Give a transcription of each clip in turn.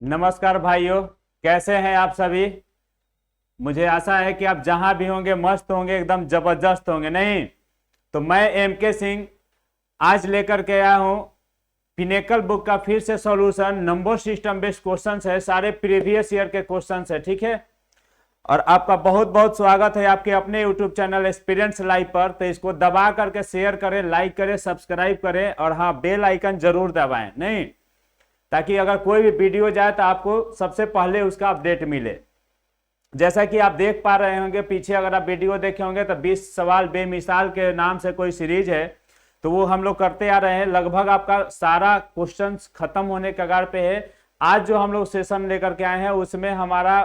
नमस्कार भाइयों, कैसे हैं आप सभी। मुझे आशा है कि आप जहां भी होंगे मस्त होंगे, एकदम जबरदस्त होंगे। नहीं तो मैं एम के सिंह आज लेकर के आया हूं पिनेकल बुक का फिर से solution. Number system based questions है, सारे प्रीवियस ईयर के क्वेश्चंस है, ठीक है। और आपका बहुत बहुत स्वागत है आपके अपने यूट्यूब चैनल एक्सपीरियंस लाइव पर। तो इसको दबा करके शेयर करें, लाइक करें, सब्सक्राइब करें और हाँ, बेल आइकन जरूर दबाएं, नहीं ताकि अगर कोई भी वीडियो जाए तो आपको सबसे पहले उसका अपडेट मिले। जैसा कि आप देख पा रहे होंगे पीछे, अगर आप वीडियो देखे होंगे तो 20 सवाल बेमिसाल के नाम से कोई सीरीज है, तो वो हम लोग करते आ रहे हैं। लगभग आपका सारा क्वेश्चन खत्म होने के कगार पे है। आज जो हम लोग सेशन लेकर के आए हैं उसमें हमारा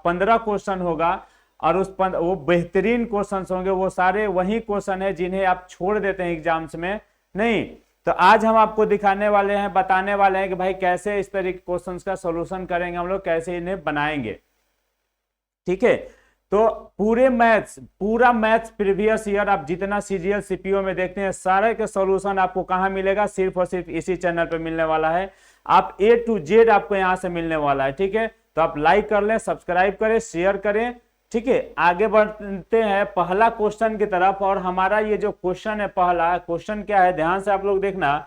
15 क्वेश्चन होगा और वो बेहतरीन क्वेश्चन होंगे। वो सारे वही क्वेश्चन है जिन्हें आप छोड़ देते हैं एग्जाम्स में। नहीं तो आज हम आपको दिखाने वाले हैं, बताने वाले हैं कि भाई कैसे इस तरीके क्वेश्चंस का सॉल्यूशन करेंगे हम लोग, कैसे इन्हें बनाएंगे, ठीक है। तो पूरा मैथ्स प्रीवियस ईयर आप जितना सीजीएल सीपीओ में देखते हैं, सारे के सॉल्यूशन आपको कहां मिलेगा? सिर्फ और सिर्फ इसी चैनल पे मिलने वाला है। आप A to Z आपको यहां से मिलने वाला है, ठीक है। तो आप लाइक कर लें, सब्सक्राइब करें, शेयर करें, ठीक है। आगे बढ़ते हैं पहला क्वेश्चन की तरफ। और हमारा ये जो क्वेश्चन है, पहला क्वेश्चन क्या है, ध्यान से आप लोग देखना।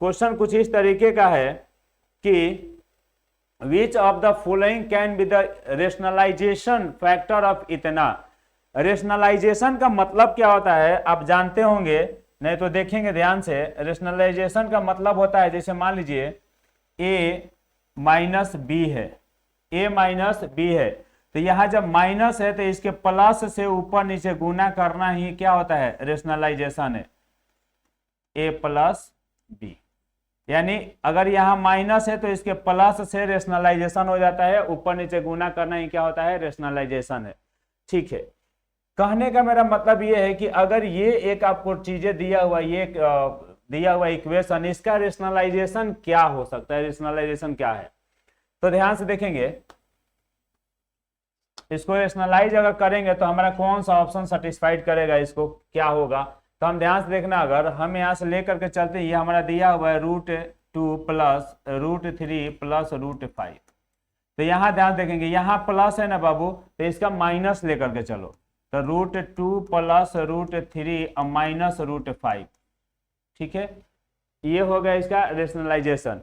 क्वेश्चन कुछ इस तरीके का है कि Which of the following can be the rationalization factor of इतना। रेशनलाइजेशन का मतलब क्या होता है आप जानते होंगे, नहीं तो देखेंगे ध्यान से। रेशनलाइजेशन का मतलब होता है, जैसे मान लीजिए a माइनस बी है, a माइनस बी है, तो यहां जब माइनस है तो इसके प्लस से ऊपर नीचे गुना करना ही क्या होता है? रेशनलाइजेशन है, a प्लस बी। यानी अगर यहां माइनस है तो इसके प्लस से रेशनलाइजेशन हो जाता है, ऊपर नीचे गुना करना ही क्या होता है? रेशनलाइजेशन है, ठीक है। कहने का मेरा मतलब ये है कि अगर ये एक आपको चीजें दिया हुआ, ये दिया हुआ इक्वेशन, इसका रेशनलाइजेशन क्या हो सकता है? रेशनलाइजेशन क्या है? तो ध्यान से देखेंगे, इसको रेशनलाइज अगर करेंगे तो हमारा कौन सा ऑप्शन सेटिस्फाइड करेगा, इसको क्या होगा? तो हम ध्यान से देखना, अगर हम यहां से लेकर के चलते हैं, ये हमारा दिया हुआ है √2 प्लस √3 प्लस √5। तो यहां ध्यान देखेंगे, यहां प्लस है ना बाबू, तो इसका माइनस लेकर के चलो। तो √2 प्लस √3 और माइनस √5, ठीक है। ये हो गया इसका रेशनलाइजेशन।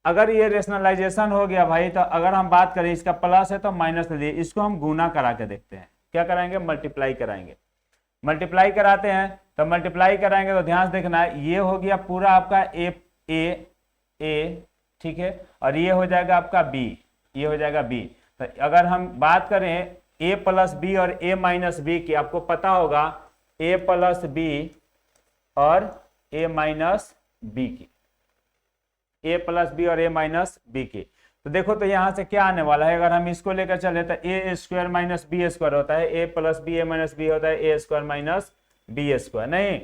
अगर ये रेशनलाइजेशन हो गया भाई, तो अगर हम बात करें इसका प्लस है तो माइनस ले लिए, इसको हम गुना करा के देखते हैं। क्या कराएंगे? मल्टीप्लाई कराएंगे। मल्टीप्लाई कराते हैं, तो मल्टीप्लाई कराएंगे तो ध्यान से देखना, ये हो गया पूरा आपका ए, ठीक है, और ये हो जाएगा आपका बी, ये हो जाएगा बी। तो अगर हम बात करें ए प्लस बी और ए माइनस बी की, आपको पता होगा ए प्लस बी और ए माइनस बी की, ए प्लस बी और ए माइनस बी की। तो देखो तो यहां से क्या आने वाला है, अगर हम इसको लेकर चले तो A square minus B square होता है, ए प्लस बी ए माइनस बी होता है ए स्क्वायर माइनस बी स्क्वायर। नहीं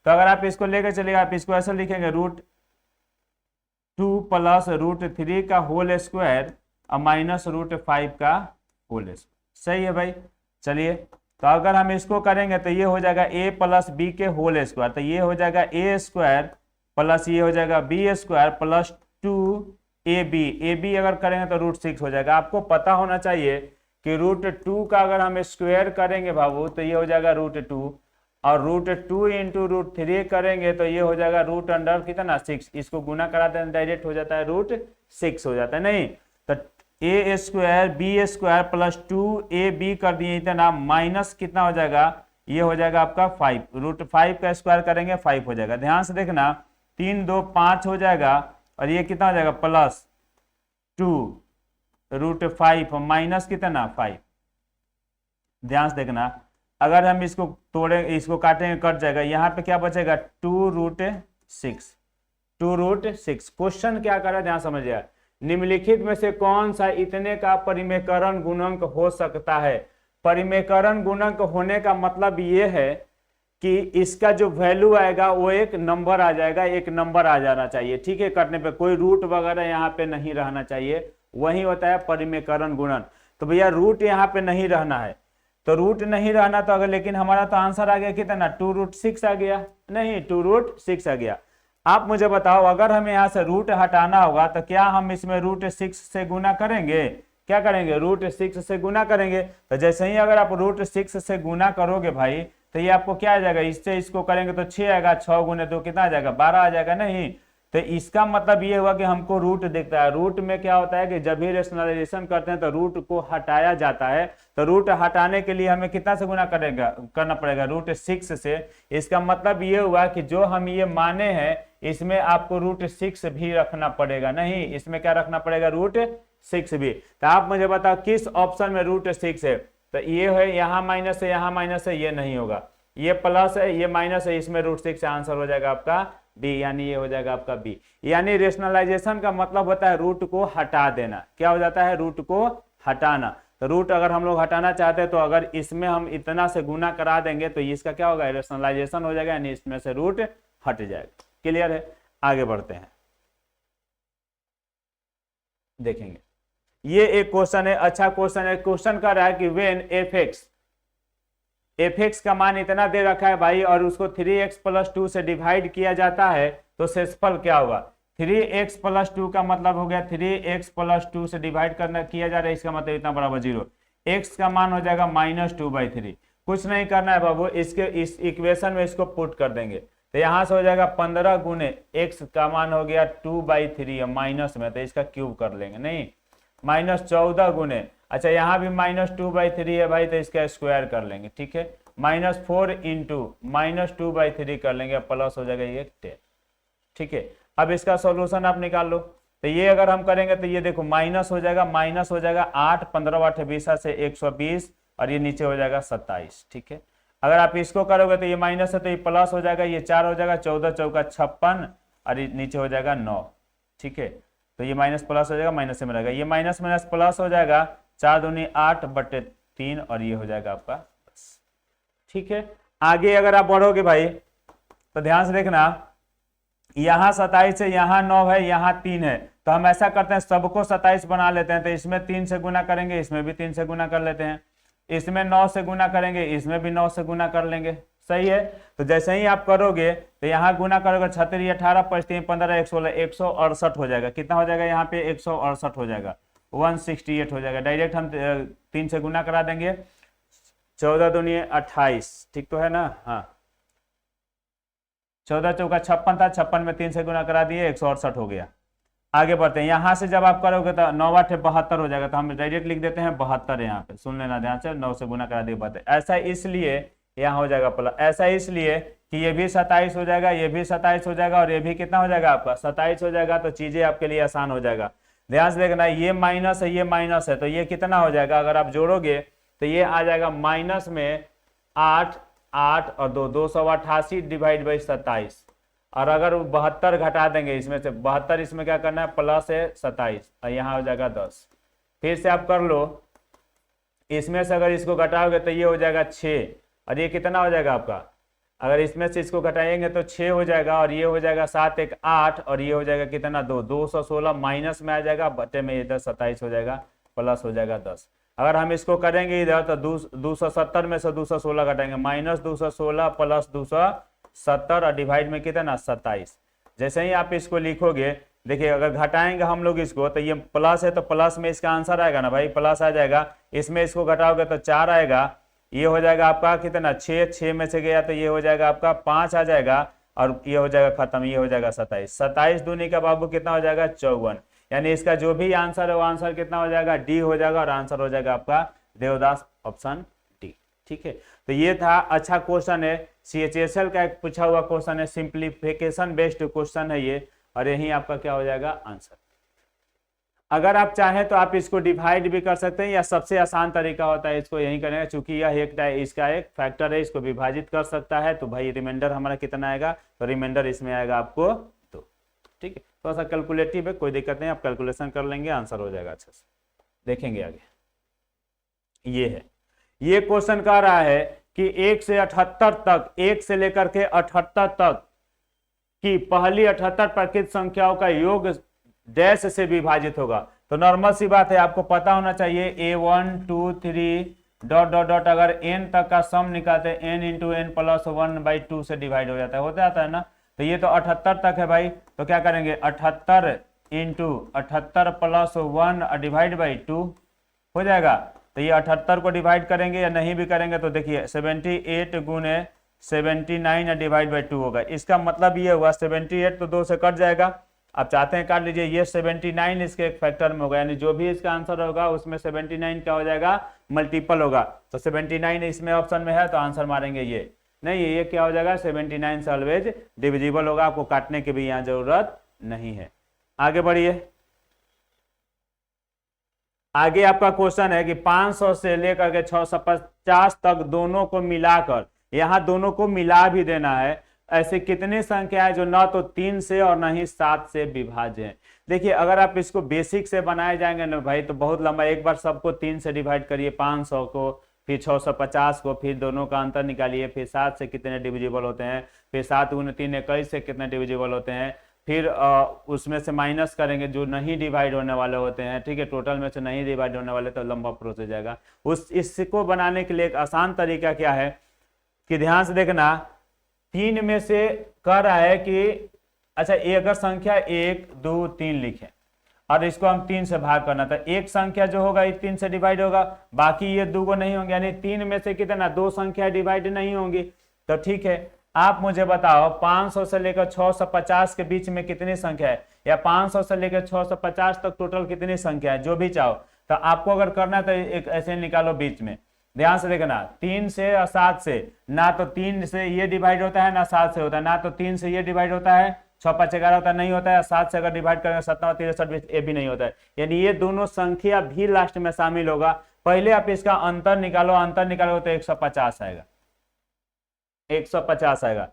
तो अगर आप इसको लेकर चलेगा, आप इसको ऐसा लिखेंगे √2 प्लस √3 का होल स्क्वायर और माइनस √5 का होल स्क्वायर। सही है भाई। चलिए, तो अगर हम इसको करेंगे तो ये हो जाएगा a प्लस बी के होल स्क्वायर, तो ये हो जाएगा a स्क्वायर प्लस ये हो जाएगा b स्क्वायर प्लस 2ab अगर करेंगे तो √6 हो जाएगा। आपको पता होना चाहिए कि √2 का अगर हम स्क्वायर करेंगे बाबू तो ये हो जाएगा √2, और √2 इंटू √3 करेंगे तो ये हो जाएगा √अंडर कितना 6। इसको गुना कराते हैं डायरेक्ट हो जाता है √6 हो जाता है। नहीं तो a square B square plus 2ab कर दिए इतना, माइनस कितना हो जाएगा? ये हो जाएगा आपका 5, √5 का स्क्वायर करेंगे 5 हो जाएगा। ध्यान से देखना, 3 2 5 हो जाएगा, और ये कितना हो जाएगा? प्लस 2 √5 और माइनस कितना 5। ध्यान से देखना, अगर हम इसको तोड़े, इसको काटेंगे कट जाएगा, यहाँ पे क्या बचेगा? 2√6। क्वेश्चन क्या कर रहा है ध्यान समझिए, निम्नलिखित में से कौन सा इतने का परिमेयकरण गुणक हो सकता है? परिमेयकरण गुणक होने का मतलब ये है कि इसका जो वैल्यू आएगा वो एक नंबर आ जाएगा, एक नंबर आ जाना चाहिए, ठीक है। करने पे कोई रूट वगैरह यहाँ पे नहीं रहना चाहिए, वही होता है परिमेयकरण गुणन। तो भैया रूट यहाँ पे नहीं रहना है, तो रूट नहीं रहना, तो अगर लेकिन हमारा तो आंसर आ गया कितना? 2√6 आ गया, नहीं 2√6 आ गया। आप मुझे बताओ, अगर हमें यहाँ से रूट हटाना होगा तो क्या हम इसमें √6 से गुना करेंगे? क्या करेंगे? √6 से गुना करेंगे। तो जैसे ही अगर आप √6 से गुना करोगे भाई, तो ये आपको क्या आ जाएगा? इससे इसको करेंगे तो 6 आएगा, 6 गुने 2 कितना आ जाएगा? 12 आ जाएगा। नहीं, तो इसका मतलब ये हुआ कि हमको रूट दिखता है। रूट में क्या होता है कि जब भी रेशनलाइजेशन करते हैं तो रूट को हटाया जाता है। तो रूट हटाने के लिए हमें कितना से गुना करना पड़ेगा? √6 से। इसका मतलब ये हुआ कि जो हम ये माने हैं इसमें आपको √6 भी रखना पड़ेगा। नहीं, इसमें क्या रखना पड़ेगा? √6 भी। तो आप मुझे बताओ किस ऑप्शन में √6 है? तो ये है, यहाँ माइनस है, यहाँ माइनस है, ये नहीं होगा। ये प्लस है, ये माइनस है, इसमें √6 आंसर हो जाएगा आपका बी, यानी ये हो जाएगा आपका बी। यानी रेशनलाइजेशन का मतलब होता है रूट को हटा देना। क्या हो जाता है? रूट को हटाना। तो रूट अगर हम लोग हटाना चाहते हैं तो अगर इसमें हम इतना से गुना करा देंगे तो इसका क्या होगा? रेशनलाइजेशन हो जाएगा, यानी इसमें से रूट हट जाएगा। क्लियर है? आगे बढ़ते हैं, देखेंगे। ये एक क्वेश्चन है, अच्छा क्वेश्चन है। क्वेश्चन कर रहा है कि व्हेन f(x) का मान इतना दे रखा है भाई और उसको 3x + 2 से डिवाइड किया जाता है तो शेषफल क्या होगा? 3x + 2 का मतलब हो गया 3x + 2 से डिवाइड किया जा रहा है, इसका मतलब इतना बराबर 0। x का मान हो जाएगा -2/3। कुछ नहीं करना है बाबू, इस इक्वेशन में इसको पुट कर देंगे तो यहां से हो जाएगा 15 गुने x का मान हो गया 2/3 माइनस में, तो इसका क्यूब कर लेंगे। नहीं, -14 गुने, अच्छा यहाँ भी -2/3 है भाई, तो इसका स्क्वायर कर लेंगे। ठीक है, -4 इंटू -2/3 कर लेंगे, प्लस हो जाएगा ये 10। ठीक है, अब इसका सॉल्यूशन आप निकाल लो। तो ये अगर हम करेंगे तो ये देखो माइनस हो जाएगा 8, 15 8 20 से 120 और ये नीचे हो जाएगा 27। ठीक है, अगर आप इसको करोगे तो ये माइनस है तो ये प्लस हो जाएगा, ये 4 हो जाएगा, 14 चौका 56 और ये नीचे हो जाएगा 9। ठीक है, तो ये माइनस प्लस हो जाएगा, माइनस में रहेगा, ये माइनस माइनस प्लस हो जाएगा, 4 दूनी 8/3 और ये हो जाएगा आपका 10। ठीक है, आगे अगर आप बढ़ोगे भाई तो ध्यान से देखना, यहाँ 27 है, यहाँ 9 है, यहाँ 3 है, तो हम ऐसा करते हैं सबको 27 बना लेते हैं। तो इसमें 3 से गुना करेंगे, इसमें भी 3 से गुना कर लेते हैं, इसमें 9 से गुना करेंगे, इसमें भी 9 से गुना कर लेंगे। सही है, तो जैसे ही आप करोगे तो यहाँ गुना करोगे 36 18 5 15 16 168 हो जाएगा। कितना हो जाएगा? यहाँ पे 168 हो जाएगा, 168 हो जाएगा। डायरेक्ट हम 3 से गुना करा देंगे, 14 दूनी 28। ठीक तो है ना? हाँ, 14 चौका 56 था, 56 में 3 से गुना करा दिए, 168 हो गया। आगे बढ़ते हैं, यहां से जब आप करोगे तो 9 8 72 हो जाएगा, तो हम डायरेक्ट लिख देते हैं 72। यहाँ पे सुन लेना ध्यान से, 9 से गुना करा दिए 72। ऐसा इसलिए यहाँ हो जाएगा प्लस, ऐसा इसलिए कि ये भी 27 हो जाएगा, ये भी 27 हो जाएगा और ये भी कितना हो जाएगा आपका 27 हो जाएगा। तो चीजें आपके लिए आसान हो जाएगा। ध्यान से देखना, ये माइनस है, ये माइनस है, तो ये कितना हो जाएगा? अगर आप जोड़ोगे तो ये आ जाएगा माइनस में 8 8 और 2 288 डिवाइड बाई 27। और अगर 72 घटा देंगे इसमें से, 72 इसमें क्या करना है? प्लस है 27 और यहाँ हो जाएगा 10। फिर से आप कर लो, इसमें से अगर इसको घटाओगे तो ये हो जाएगा 6 और ये कितना हो जाएगा आपका? अगर इसमें से इसको घटाएंगे तो 6 हो जाएगा और ये हो जाएगा 7 1 8 और ये हो जाएगा कितना? 216 माइनस में आ जाएगा, बटे में इधर 27 हो जाएगा, प्लस हो जाएगा 10। अगर हम इसको करेंगे इधर तो 270 में से 216 घटाएंगे, -216 प्लस 270 और डिवाइड में कितना? 27। जैसे ही आप इसको लिखोगे, देखिए अगर घटाएंगे हम लोग इसको तो ये प्लस है तो प्लस में इसका आंसर आएगा ना भाई, प्लस आ जाएगा। इसमें इसको घटाओगे तो 4 आएगा, ये हो जाएगा आपका कितना? 6 में से गया तो ये हो जाएगा आपका 5 आ जाएगा और ये हो जाएगा खत्म, ये हो जाएगा 27। 27 दूनी का बाबू कितना हो जाएगा? 54। यानी इसका जो भी आंसर है वो आंसर कितना हो जाएगा? डी हो जाएगा और आंसर हो जाएगा आपका देवदास, ऑप्शन डी। ठीक है, तो ये था, अच्छा क्वेश्चन है, CHSL का एक पूछा हुआ क्वेश्चन है, सिंप्लीफिकेशन बेस्ड क्वेश्चन है ये, और यही आपका क्या हो जाएगा? आंसर। अगर आप चाहें तो आप इसको डिवाइड भी कर सकते हैं, या सबसे आसान तरीका होता है इसको यही करने का, चूंकि यह इसका एक फैक्टर है, इसको विभाजित कर सकता है। तो भाई रिमाइंडर हमारा कितना आएगा? तो रिमाइंडर इसमें आएगा आपको 2। ठीक है, थोड़ा सा कैलकुलेटिव है, कोई दिक्कत नहीं, आप कैलकुलेशन कर लेंगे, आंसर हो जाएगा अच्छे से। देखेंगे आगे, ये है, ये क्वेश्चन कह रहा है कि 1 से 78 तक, 1 से लेकर के 78 तक की पहली 78 प्राकृत संख्याओं का योग डैश से विभाजित होगा। तो नॉर्मल सी बात है, आपको पता होना चाहिए A1 2 3 ... अगर n तक का सम निकालते हैं, n × n + 1/2 से डिवाइड हो जाता है, होता आता है ना। तो ये तो 78 तक है भाई, तो क्या करेंगे 78 इंटू 78 प्लस 1 डिवाइड बाई 2 हो जाएगा। तो ये 78 को डिवाइड करेंगे या नहीं भी करेंगे तो देखिए 78 गुने 79 डिवाइड बाई 2 होगा। इसका मतलब ये हुआ 78 तो 2 से कट जाएगा, आप चाहते हैं काट लीजिए, ये 79 इसके एक फैक्टर में होगा, यानी जो भी इसका आंसर होगा उसमें 79 क्या हो जाएगा, मल्टीपल होगा। तो 79 इसमें ऑप्शन में है तो आंसर मारेंगे ये नहीं, ये क्या हो जाएगा 79 से ऑलवेज डिविजिबल होगा, आपको काटने की भी यहाँ जरूरत नहीं है। आगे बढ़िए, आगे आपका क्वेश्चन है कि 500 से लेकर के 650 तक दोनों को मिलाकर, यहां दोनों को मिला भी देना है, ऐसे कितनी संख्या है जो न तो 3 से और न ही 7 से विभाज्य है। देखिए अगर आप इसको बेसिक से बनाए जाएंगे ना भाई तो बहुत लंबा, एक बार सबको 3 से डिवाइड करिए, 500 को, फिर 650 को, फिर दोनों का अंतर निकालिए, फिर 7 से कितने डिविजिबल होते हैं, फिर 7 गुने 3 21 से कितने डिविजिबल होते हैं, फिर उसमें से माइनस करेंगे जो नहीं डिवाइड होने वाले होते हैं, ठीक है, टोटल में से नहीं डिवाइड होने वाले, तो लंबा प्रोसेस जाएगा। इसको बनाने के लिए एक आसान तरीका क्या है कि ध्यान से देखना, 3 में से कह रहा है कि अच्छा ये अगर संख्या 1 2 3 लिखे और इसको हम 3 से भाग करना था, एक संख्या जो होगा ये 3 से डिवाइड होगा, बाकी ये 2 को नहीं होंगे, यानी 3 में से कितना 2 संख्या डिवाइड नहीं होंगी। तो ठीक है, आप मुझे बताओ 500 से लेकर 650 के बीच में कितनी संख्या है, या 500 से लेकर 650 तक टोटल कितनी संख्या है, जो भी चाहो। तो आपको अगर करना है तो एक ऐसे निकालो बीच में, ध्यान से देखना, 3 से और 7 से, ना तो 3 से ये डिवाइड होता है ना 7 से होता है, ना तो 3 से ये डिवाइड होता है, 6 5 11 होता है, नहीं होता है, 7 से अगर डिवाइड करेंगे 17 63 ये भी नहीं होता है, यानी ये दोनों संख्या भी लास्ट में शामिल होगा। पहले आप इसका अंतर निकालो, अंतर निकालो तो 150 आएगा, 150 आएगा।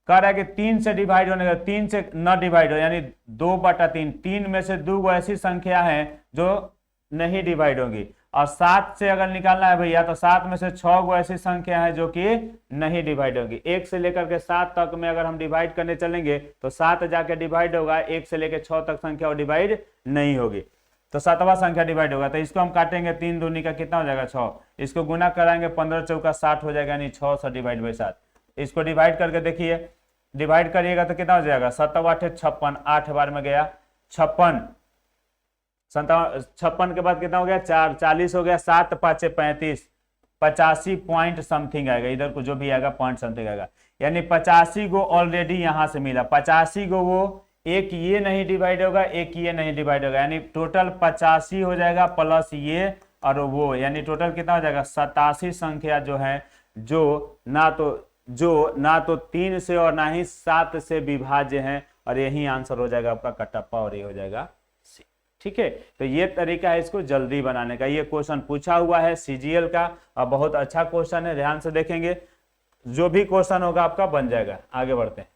कह रहा है कि 3 से डिवाइड होने का, 3 से न डिवाइड हो, यानी 2/3, 3 में से 2 ऐसी संख्या है जो नहीं डिवाइड होगी, और 7 से अगर निकालना है भैया तो 7 में से 6 ऐसी संख्या है जो कि नहीं डिवाइड होगी। 1 से लेकर के 7 तक में अगर हम डिवाइड करने चलेंगे तो 7 जाके डिवाइड होगा, 1 से लेकर 6 तक संख्या वो डिवाइड नहीं होगी, तो 7वां संख्या डिवाइड होगा। तो इसको हम काटेंगे, 3 दूनी का कितना हो जाएगा 6, इसको गुना कराएंगे 15 चौका 60 हो जाएगा, यानी 6 से डिवाइड बाई 7। इसको डिवाइड करके देखिए, डिवाइड करिएगा तो कितना हो जाएगा 7 8 56, 8 बार में गया 56, 56 के बाद कितना हो गया 4, 40 हो गया, 7 5 35, 85 पॉइंट समथिंग आएगा, इधर को जो भी आएगा पॉइंट समथिंग आएगा, यानी 85 गो ऑलरेडी यहां से मिला, 85 गो वो, एक ये नहीं डिवाइड होगा, एक ये नहीं डिवाइड होगा, यानी टोटल 85 हो जाएगा प्लस ये और वो, यानी टोटल कितना हो जाएगा 87 संख्या जो है, जो ना तो 3 से और ना ही 7 से विभाज्य है, और यही आंसर हो जाएगा आपका कटप्पा, और ये हो जाएगा सी। ठीक है, तो ये तरीका है इसको जल्दी बनाने का। ये क्वेश्चन पूछा हुआ है सीजीएल का और बहुत अच्छा क्वेश्चन है, ध्यान से देखेंगे, जो भी क्वेश्चन होगा आपका बन जाएगा। आगे बढ़ते हैं,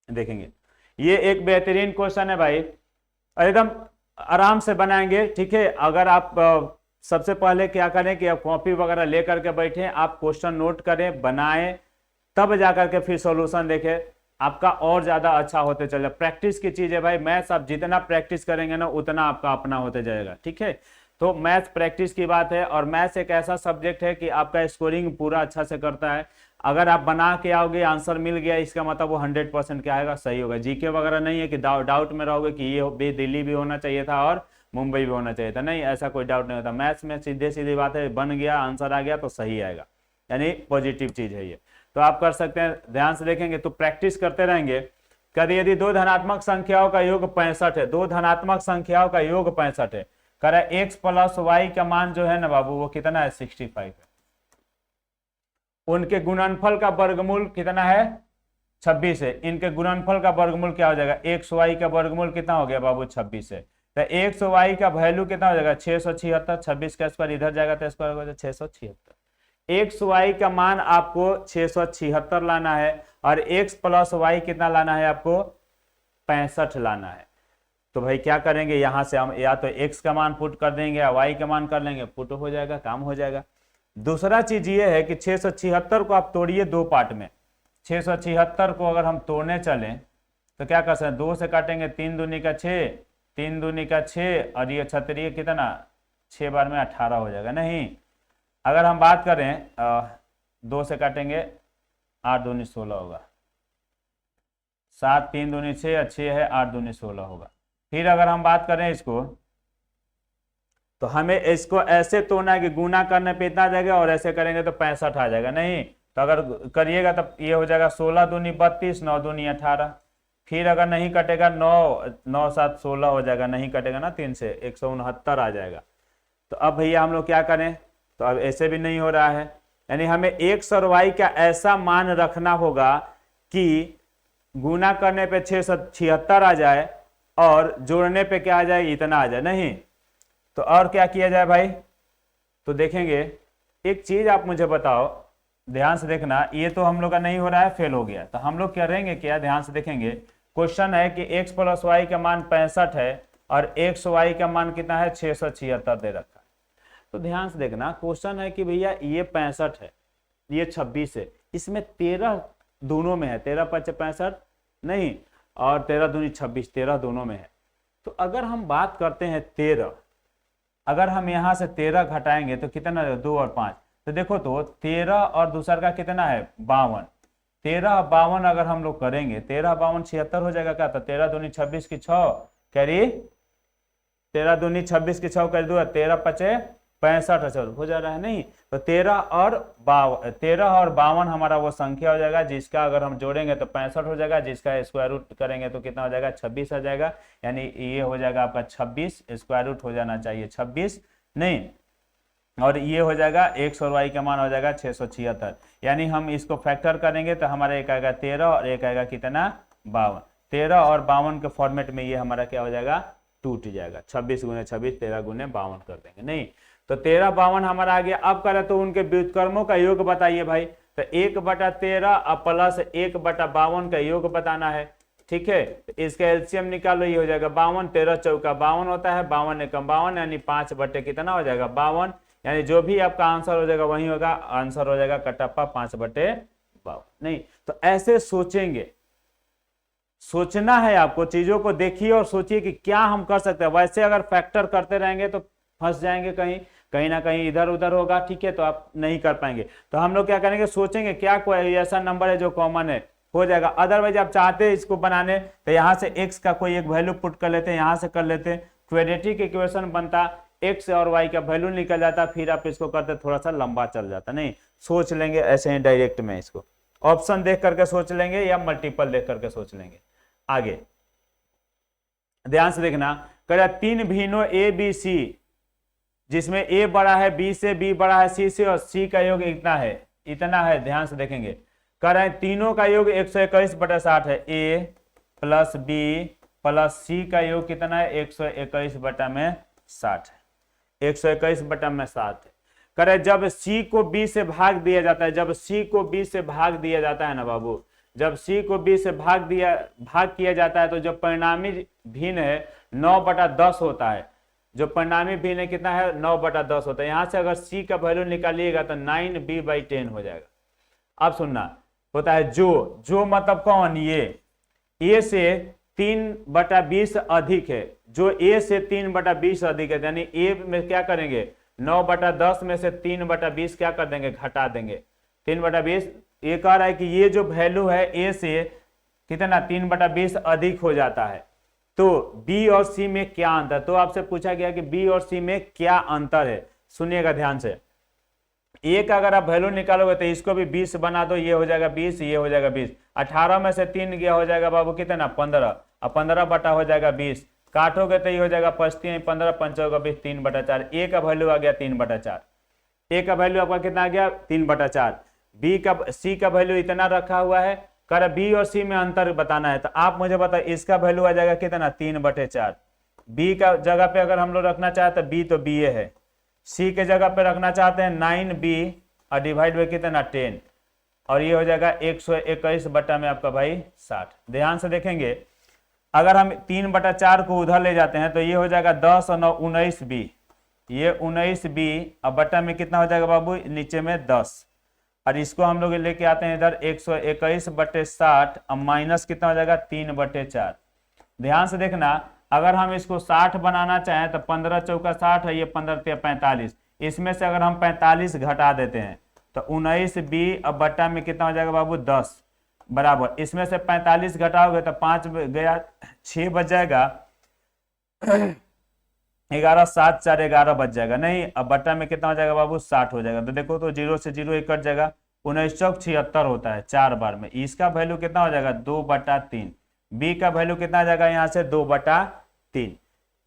देखेंगे, ये एक बेहतरीन क्वेश्चन है भाई, एकदम आराम से बनाएंगे। ठीक है, अगर आप सबसे पहले क्या करें कि आप कॉपी वगैरह लेकर के बैठे, आप क्वेश्चन नोट करें, बनाएं, तब जाकर के फिर सॉल्यूशन देखें, आपका और ज्यादा अच्छा होते चले। प्रैक्टिस की चीज है भाई, मैथ्स आप जितना प्रैक्टिस करेंगे ना उतना आपका अपना होते जाएगा। ठीक है, तो मैथ्स प्रैक्टिस की बात है, और मैथ्स एक ऐसा सब्जेक्ट है कि आपका स्कोरिंग पूरा अच्छा से करता है। अगर आप बना के आओगे, आंसर मिल गया, इसका मतलब वो 100% क्या आएगा, सही होगा। जीके वगैरह नहीं है कि डाउट में रहोगे कि ये भी दिल्ली भी होना चाहिए था और मुंबई भी होना चाहिए था, नहीं, ऐसा कोई डाउट नहीं होता। मैथ्स में सीधे सीधी बात है, बन गया, आंसर आ गया तो सही आएगा, यानी पॉजिटिव चीज है ये, तो आप कर सकते हैं। ध्यान से देखेंगे तो प्रैक्टिस करते रहेंगे। कभी यदि 2 धनात्मक संख्याओं का योग 65 है, 2 धनात्मक संख्याओं का योग 65 है, कह x प्लस वाई का मान जो है ना बाबू वो कितना है 65 है, उनके गुणनफल का वर्गमूल कितना है 26 है, इनके गुणनफल का वर्गमूल क्या हो जाएगा, एक्स वाई का वर्गमूल कितना हो गया बाबू 26 है, तो एक्स वाई का वैल्यू कितना हो जाएगा 676, 26 का स्क्वायर इधर जाएगा तो स्क्वायर हो जाएगा 676। एक्स वाई का मान आपको 676 लाना है, और एक्स प्लस वाई कितना लाना है आपको 65 लाना है। तो भाई क्या करेंगे, यहां से हम या तो x का मान पुट कर देंगे या y का मान कर लेंगे, पुट हो जाएगा, काम हो जाएगा। दूसरा चीज ये है कि 676 को आप तोड़िए 2 पार्ट में। 676 को अगर हम तोड़ने चलें तो क्या कर सकते हैं, 2 से काटेंगे, 3 दूनी का 6, 3 दूनी का 6, और ये छतरी कितना 6 बार में 18 हो जाएगा। नहीं, अगर हम बात करें 2 से काटेंगे 8 दूनी 16 होगा, 7 3 दूनी 6 और 6 है 8 दूनी 16 होगा। फिर अगर हम बात करें इसको तो हमें इसको ऐसे तोड़ना है कि गुना करने पे इतना आ जाएगा और ऐसे करेंगे तो 65 आ जाएगा। नहीं तो अगर करिएगा तब ये हो जाएगा 16 दूनी 32 9 दूनी 18। फिर अगर नहीं कटेगा 9 9 7 16 हो जाएगा, नहीं कटेगा ना 3 से 169 आ जाएगा। तो अब भैया हम लोग क्या करें, तो अब ऐसे भी नहीं हो रहा है, यानी हमें x और y का ऐसा मान रखना होगा कि गुना करने पे 676 आ जाए और जोड़ने पे क्या आ जाए, इतना आ जाए। नहीं तो और क्या किया जाए भाई, तो देखेंगे एक चीज आप मुझे बताओ, ध्यान से देखना, ये तो हम लोग का नहीं हो रहा है, फेल हो गया। तो हम लोग करेंगे क्या, ध्यान से देखेंगे। क्वेश्चन है कि x + y का मान 65 है और x y का मान कितना है 676 दे रखा है। तो ध्यान से देखना, क्वेश्चन है कि भैया ये 65 है, ये 26 है, इसमें 13 दोनों में है, 13 5 65 नहीं, और 13 दूनी 26, 13 दोनों में है। तो अगर हम बात करते हैं 13, अगर हम यहाँ से 13 घटाएंगे तो कितना, 2 और 5, तो देखो तो 13 और दूसरा का कितना है 52, 13 और 52 अगर हम लोग करेंगे 13 52 76 हो जाएगा क्या, तो 13 दूनी 26 की 6 कैरी, 13 दूनी 26 की 6 कर दो, 13 5 65 हो जा रहा है। नहीं तो 13 और 52 हमारा वो संख्या हो जाएगा जिसका अगर हम जोड़ेंगे तो 65 हो जाएगा, जिसका स्क्वायर रूट करेंगे तो कितना हो जाएगा 26 आ जाएगा। यानी ये हो जाएगा आपका 26, स्क्वायर रूट हो जाना चाहिए 26 नहीं, और ये हो जाएगा x और y का मान हो जाएगा 676। यानी हम इसको फैक्टर करेंगे तो हमारा एक आएगा 13 और एक आएगा कितना 52, 13 और 52 के फॉर्मेट में ये हमारा क्या हो जाएगा, टूट जाएगा। 26 गुने 26, 13 गुने 52 कर देंगे। नहीं तो 13 52 हमारा आ गया। अब करें तो उनके व्युत्क्रमों का योग बताइए भाई, तो 1/13 और प्लस 1/52 का योग बताना है। ठीक है, इसका एलसीएम निकालो, ये हो जाएगा 52, 13 चौका 52 होता है, 52 एकम 52 यानी 5 बटे कितना हो जाएगा 52, यानी जो भी आपका आंसर हो जाएगा वही होगा, आंसर हो जाएगा कटप्पा 5/52। नहीं तो ऐसे सोचेंगे, सोचना है आपको, चीजों को देखिए और सोचिए कि क्या हम कर सकते हैं। वैसे अगर फैक्टर करते रहेंगे तो फंस जाएंगे, कहीं ना कहीं इधर उधर होगा। ठीक है, तो आप नहीं कर पाएंगे। तो हम लोग क्या करेंगे, सोचेंगे क्या कोई ऐसा नंबर है जो कॉमन है, हो जाएगा। अदरवाइज आप चाहते हैं इसको बनाने तो यहाँ से x का कोई एक वैल्यू पुट कर लेते हैं, यहाँ से कर लेते हैं, क्वाड्रेटिक इक्वेशन बनता, x और y का वैल्यू निकल जाता, फिर आप इसको करते थोड़ा सा लंबा चल जाता। नहीं सोच लेंगे ऐसे ही डायरेक्ट में, इसको ऑप्शन देख करके सोच लेंगे या मल्टीपल देख करके सोच लेंगे। आगे ध्यान से देखना, कह 3 भिन्नों ए बी सी जिसमें ए बड़ा है बी से, बी बड़ा है सी से, और सी का योग इतना है। ध्यान से देखेंगे, कह रहे हैं तीनों का योग 121/60 है, ए प्लस बी प्लस सी का योग कितना है 121/60 है, 121/60 है। कह रहे जब सी को बी से भाग दिया जाता है, जब सी को बी से भाग दिया जाता है ना बाबू, जब सी को बी से भाग किया जाता है तो जो परिणामी भिन्न है 9/10 होता है। जो परिणामी भिन्न कितना है 9/10 होता है। यहां से अगर सी का वैल्यू निकालिएगा तो 9b/10 हो जाएगा। अब सुनना होता है जो मतलब कौन, ये ए से 3/20 अधिक है, जो ए से 3/20 अधिक है, यानी ए में क्या करेंगे 9/10 में से 3/20 क्या कर देंगे, घटा देंगे 3/20। ये कह रहा है कि ये जो वैल्यू है ए से कितना 3/20 अधिक हो जाता है, तो बी और सी में क्या अंतर। तो आपसे पूछा गया कि बी और सी में क्या अंतर है, सुनिएगा ध्यान से। ए का अगर आप वैल्यू निकालोगे तो इसको भी 20 बना दो, ये हो जाएगा 20, ये हो जाएगा 20, 18 में से 3 गया हो जाएगा बाबू कितना 15, और 15 बटा हो जाएगा 20, काटोगे तो ये हो जाएगा 5 15 5 20, 3/4। ए का वैल्यू आ गया 3/4, ए का वैल्यू आपका कितना आ गया 3/4। बी का सी का वैल्यू इतना रखा हुआ है, कर बी और सी में अंतर बताना है, तो आप मुझे बताओ इसका वैल्यू आ जाएगा कितना 3/4। बी का जगह पे अगर हम लोग रखना चाहते हैं बी तो बी ए है, सी के जगह पे रखना चाहते हैं 9b और डिवाइड बाई कितना 10, और ये हो जाएगा 121 बटा में आपका भाई 60। ध्यान से देखेंगे, अगर हम 3/4 को उधर ले जाते हैं तो ये हो जाएगा 10 और 9 19b, ये 19b और बटा में कितना हो जाएगा बाबू नीचे में 10, और इसको हम लोग लेके आते हैं इधर 121/60 और माइनस कितना हो जाएगा 3/4। ध्यान से देखना, अगर हम इसको 60 बनाना चाहें तो 15 चौका 60 है, ये 15 45, इसमें से अगर हम 45 घटा देते हैं तो 19b और बट्टा में कितना हो जाएगा बाबू 10, बराबर, इसमें से 45 घटाओगे तो 5 गया, 6 बच जाएगा, 11 7 4 11 बच जाएगा। नहीं, अब बट्टा में कितना हो जाएगा बाबू, 60 हो जाएगा। तो देखो तो 0 से 0 एक कट जाएगा, 19 चौक 76 होता है 4 बार में। इसका वैल्यू कितना हो जाएगा, 2/3। बी का वैल्यू कितना आ जाएगा यहाँ से, 2/3।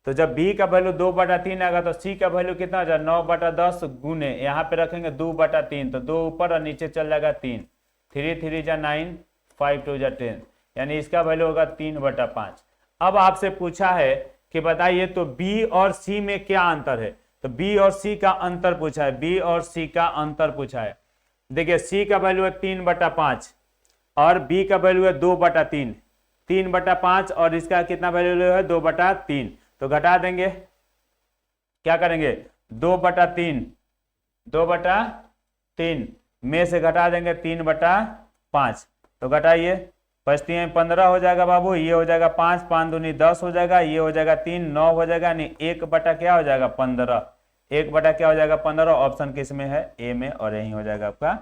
तो जब बी का वैल्यू 2/3 आएगा तो सी का वैल्यू कितना हो जाएगा, 9/10 गुने, यहाँ पे रखेंगे 2/3, तो 2 ऊपर और नीचे चल जाएगा 3, 3 3 जा 9, 5 2 जा 10, यानी इसका वैल्यू होगा 3/5। अब आपसे पूछा है कि बताइए तो बी और सी में क्या अंतर है, तो बी और सी का अंतर पूछा है, बी और सी का अंतर पूछा है। देखिए सी का वैल्यू है 3/5 और बी का वैल्यू है 2/3, 3/5 और इसका कितना वैल्यू है, 2/3। तो घटा देंगे, क्या करेंगे, 2/3, 2/3 में से घटा देंगे 3/5, तो घटाइए, 5 15 हो जाएगा बाबू, ये हो जाएगा 5, 5 दूनी 10 हो जाएगा, ये हो जाएगा 3, 9 हो जाएगा, यानी 1/ क्या हो जाएगा, 15, 1/ क्या हो जाएगा, 15। ऑप्शन किस में है, ए में, और यही हो जाएगा आपका।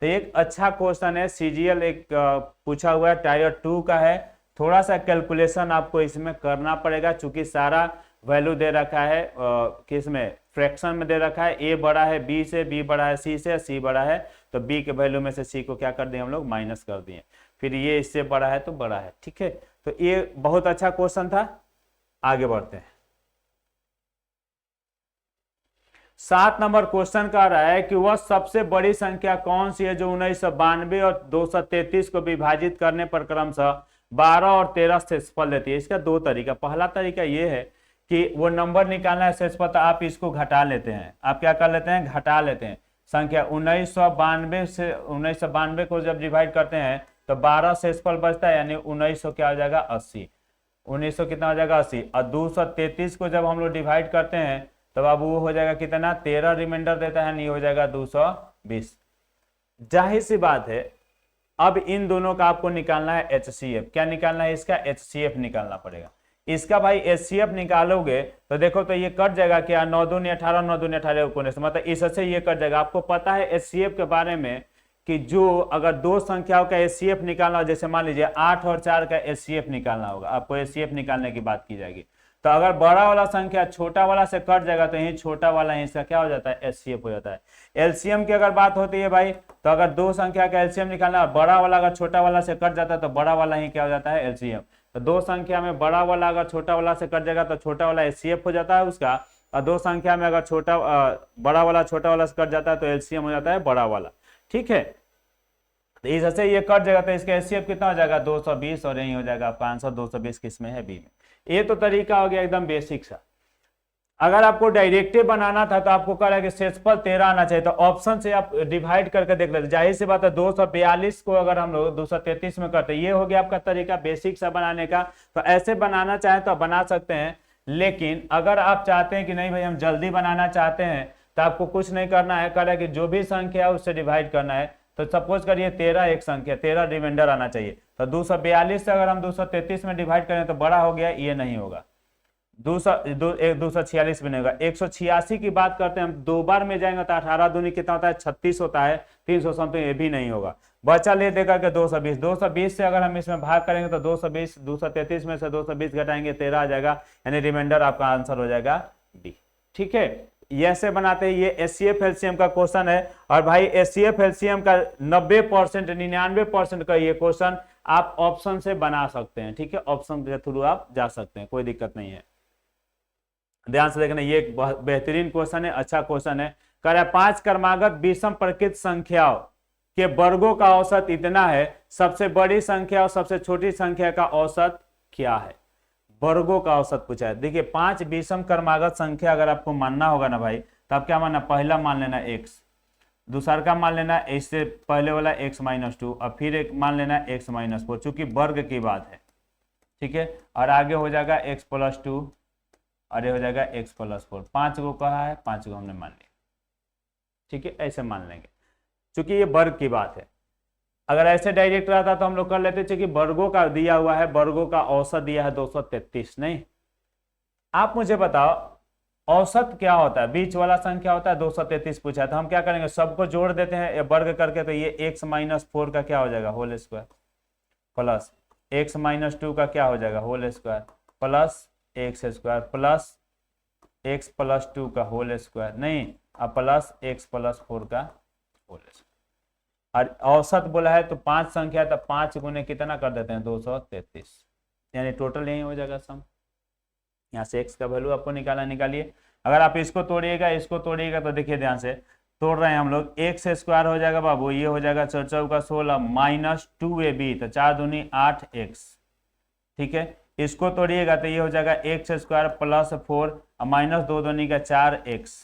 तो एक अच्छा क्वेश्चन है, सीजीएल एक पूछा हुआ है, टायर 2 का है। थोड़ा सा कैलकुलेशन आपको इसमें करना पड़ेगा, चूंकि सारा वैल्यू दे रखा है किस में, फ्रैक्शन में दे रखा है। ए बड़ा है बी से, बी बड़ा है सी से, सी बड़ा है तो बी के वैल्यू में से सी को क्या कर दिए हम लोग, माइनस कर दिए, फिर ये इससे बड़ा है तो बड़ा है। ठीक है, तो ये बहुत अच्छा क्वेश्चन था। आगे बढ़ते हैं। 7 नंबर क्वेश्चन कह रहा है कि वह सबसे बड़ी संख्या कौन सी है जो 1992 और 233 को विभाजित करने पर क्रमशः 12 और 13 शेषफल देती है। इसका दो तरीका, पहला तरीका ये है कि वो नंबर निकालना है शेषफल, तो आप इसको घटा लेते हैं, आप क्या कर लेते हैं, घटा लेते हैं। संख्या 1992 से 1992 को जब डिवाइड करते हैं तो 12 शेषफल बचता है, यानी 1900 क्या हो जाएगा, 80, 1900 कितना हो जाएगा, 80। और 233 को जब हम लोग डिवाइड करते हैं तो बाबू वो हो जाएगा कितना, 13 रिमाइंडर देता है, नहीं हो जाएगा 220। जाहिर सी बात है, अब इन दोनों का आपको निकालना है एचसीएफ। क्या निकालना है, इसका एचसीएफ निकालना पड़ेगा। इसका भाई एचसीएफ निकालोगे तो देखो तो ये कट जाएगा क्या, 9 दूनी 18, 9 दूनी 18 19, मतलब इससे ये कट जाएगा। आपको पता है एचसीएफ के बारे में कि जो अगर दो संख्याओं का एचसीएफ निकालना हो, जैसे मान लीजिए 8 और 4 का एचसीएफ निकालना होगा, आपको एचसीएफ निकालने की बात की जाएगी। तो अगर बड़ा वाला संख्या छोटा वाला से कट जाएगा तो यही छोटा वाला ही इसका क्या हो जाता है, एचसीएफ हो जाता है। एलसीएम की अगर बात होती है भाई, तो अगर दो संख्या का एलसीएम निकालना, बड़ा वाला अगर छोटा वाला से कट जाता है तो बड़ा वाला ही क्या हो जाता है, एलसीएम। तो दो संख्या में बड़ा वाला अगर छोटा वाला से कट जाएगा तो छोटा वाला एचसीएफ हो जाता है उसका, और दो संख्या में अगर बड़ा वाला छोटा वाला से कट जाता है तो एलसीएम हो जाता है बड़ा वाला। ठीक है, तो इससे ये कट जाएगा तो इसका एचसीएफ कितना हो जाएगा, 220, और यही हो जाएगा आपका आंसर 220 किसमें है, बी में। ये तो तरीका हो गया एकदम बेसिक सा। अगर आपको डायरेक्टिव बनाना था तो आपको कह रहा है कि शेषफल 13 आना चाहिए, तो ऑप्शन से आप डिवाइड करके देख लेते। जाहिर सी बात है 242 को अगर हम लोग 233 में करते, ये हो गया आपका तरीका बेसिक सा बनाने का। तो ऐसे बनाना चाहें तो बना सकते हैं, लेकिन अगर आप चाहते हैं कि नहीं भाई हम जल्दी बनाना चाहते हैं तो आपको कुछ नहीं करना है, कह रहा है कि जो भी संख्या है उससे डिवाइड करना है। तो सपोज करिए 13 एक संख्या, 13 रिमाइंडर आना चाहिए, तो 242 से अगर हम 233 में डिवाइड करें तो बड़ा हो गया, ये नहीं होगा। 246 भी नहीं होगा। 186 की बात करते हैं हम, दो बार में जाएंगे तो 18 दूनी कितना होता है, 36 होता है, 300 समथिंग, ये भी नहीं होगा। बचा ले देकर के 220, 220 से अगर हम इसमें भाग करेंगे तो 220, 233 में से 220 घटाएंगे 13 आ जाएगा, यानी रिमाइंडर आपका आंसर हो जाएगा बी। ठीक है, ऐसे बनाते हैं। ये एचसीएफ एलसीएम का क्वेश्चन है, और भाई एचसीएफ एलसीएम का 90%, 99% का ये क्वेश्चन आप ऑप्शन से बना सकते हैं। ठीक है, ऑप्शन के थ्रू आप जा सकते हैं, कोई दिक्कत नहीं है। ध्यान से देखना, ये एक बेहतरीन क्वेश्चन है, अच्छा क्वेश्चन है। कह रहा है 5 क्रमागत विषम प्रकृत संख्याओं के वर्गों का औसत इतना है, सबसे बड़ी संख्या और सबसे छोटी संख्या का औसत क्या है। वर्गों का औसत पूछा है। देखिए 5 विषम क्रमागत संख्या अगर आपको मानना होगा ना भाई, तो आप क्या मानना, पहला मान लेना x, दूसरा का मान लेना इससे पहले वाला x-2, और फिर एक मान लेना x-4, चूंकि वर्ग की बात है। ठीक है, और आगे हो जाएगा x+2, और ये हो जाएगा x+4। 5 को कहा है, 5 को हमने मान लिया। ठीक है, ऐसे मान लेंगे क्योंकि ये वर्ग की बात है। अगर ऐसे डायरेक्ट रहता तो हम लोग कर लेते, क्योंकि वर्गों का दिया हुआ है, वर्गों का औसत दिया है 233। नहीं, आप मुझे बताओ औसत क्या होता है, बीच वाला संख्या होता है। 233 पूछा है, तो हम क्या करेंगे, सबको जोड़ देते हैं या वर्ग करके, तो ये x माइनस 4 का क्या हो जाएगा, whole square, plus x minus 2 का क्या हो जाएगा, whole square, plus x square, plus x plus 2 का होल स्क्वायर, नहीं अब प्लस x प्लस 4 का होल स्क्वायर। और औसत बोला है तो 5 संख्या, तो 5 गुने कितना कर देते हैं, 233, यानी टोटल यही हो जाएगा सम। यहाँ से x का वैल्यू आपको निकालिए। अगर आप इसको तोड़िएगा तो देखिए ध्यान से, तोड़ रहे हैं हम लोग, एक्स स्क्वायर हो जाएगा बाबू, ये हो जाएगा 4 चौका 16 माइनस 2ab, तो 4 दूनी 8x, ठीक है। इसको तोड़िएगा तो ये हो जाएगा एक्स स्क्वायर प्लस 4 माइनस 2 दूनी का 4x,